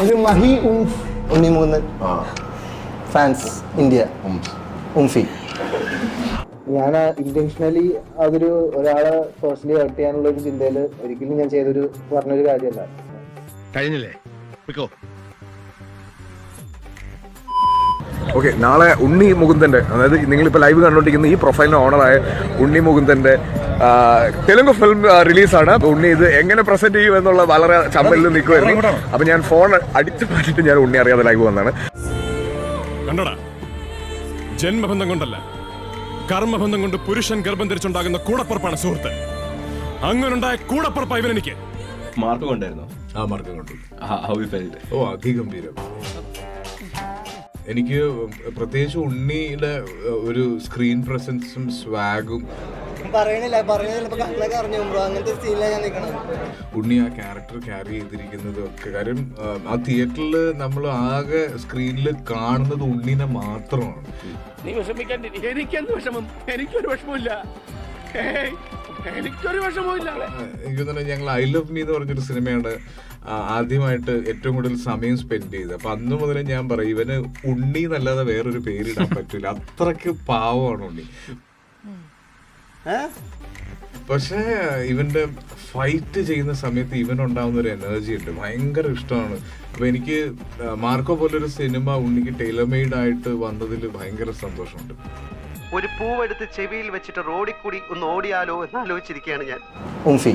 ഒരു Mahi ഉണ്ണിമൂന്നൻ fans India ഉംഫി. ഞാൻ intentionally അതൊരു ഒരാളെ പേഴ്സണലി ഹർട്ട് ചെയ്യാനുള്ള ഒരു ചിന്തയിൽ ഒരിക്കലും ഞാൻ പറഞ്ഞൊരു കാര്യമല്ല. കഴിഞ്ഞില്ലേ? ഓക്കെ, നാളെ ഉണ്ണി മുകുന്ദൻ്റെ, അതായത് നിങ്ങളിപ്പോൾ ലൈവ് കണ്ടുകൊണ്ടിരിക്കുന്ന ഈ പ്രൊഫൈലിന് ഓണറായ ഉണ്ണി മുകുന്ദൻ്റെ തെലുങ്ക് ഫിലിം റിലീസാണ്. ഉണ്ണി ഇത് എങ്ങനെ പ്രസന്റ് ചെയ്യും എന്നുള്ള വളരെ ചമ്മലിൽ നിൽക്കുമായിരുന്നു. അപ്പം ഞാൻ ഫോൺ അടിച്ചു മാറ്റിയിട്ട് ഞാൻ ഉണ്ണി അറിയാതെ ലൈവ് വന്നാണ്. കണ്ടോടാ, ജന്മബന്ധം കൊണ്ടല്ല കർമ്മബന്ധം കൊണ്ട് പുരുഷൻ ഗർഭം ധരിച്ചുണ്ടാകുന്ന കൂടപ്പുറപ്പാണ് സുഹൃത്ത്. അങ്ങനുണ്ടായ കൂടപ്പുറപ്പാ ഇവനെനിക്ക്. മാർക്ക് കൊണ്ടായിരുന്നു. ആ മാർക്ക് കൊണ്ടു. ഓ, അതിഗംഭീരം. എനിക്ക് പ്രത്യേകിച്ച് ഉണ്ണിയുടെ ഒരു സ്ക്രീൻ പ്രസൻസും സ്വാഗും ഉണ്ണി ആ ക്യാരക്ടർ ക്യാരി ചെയ്തിരിക്കുന്നതും ഒക്കെ. കാര്യം ആ തിയേറ്ററിൽ നമ്മൾ ആകെ സ്ക്രീനിൽ കാണുന്നത് ഉണ്ണിനെ മാത്രമാണ്. നീ വിഷമിക്കാൻ, എനിക്കെന്ത് വിഷമം? എനിക്കൊരു വിഷമമില്ല, എനിക്കൊരു വിഷമമില്ല. എനിക്ക് തന്നെ ഞങ്ങൾ ഐ ലവ് മീ എന്ന് പറഞ്ഞൊരു സിനിമയാണ് ആദ്യമായിട്ട് ഏറ്റവും കൂടുതൽ സമയം സ്പെൻഡ് ചെയ്തത്. അപ്പൊ അന്ന് മുതലേ ഞാൻ പറയും, ഇവന് ഉണ്ണി എന്നല്ലാതെ വേറൊരു പേരിടാൻ പറ്റൂല, അത്രയ്ക്ക് പാവമാണ് ഉണ്ണി. പക്ഷേ ഇവന്റെ ഫൈറ്റ് ചെയ്യുന്ന സമയത്ത് ഇവനുണ്ടാവുന്ന ഒരു എനർജി ഉണ്ട്, ഭയങ്കര ഇഷ്ടമാണ്. അപ്പൊ എനിക്ക് മാർക്കോ പോലൊരു സിനിമ ഉണ്ണിക്ക് ടൈലർ മെയ്ഡ് ആയിട്ട് വന്നതിൽ ഭയങ്കര സന്തോഷമുണ്ട്. ഒരു പൂവെടുത്ത് ചെവിയിൽ വെച്ചിട്ട് റോഡിൽ കൂടി ഒന്ന് ഓടിയാലോ എന്നാലോചിച്ചിരിക്കുകയാണ് ഞാൻ. ഉംഫി.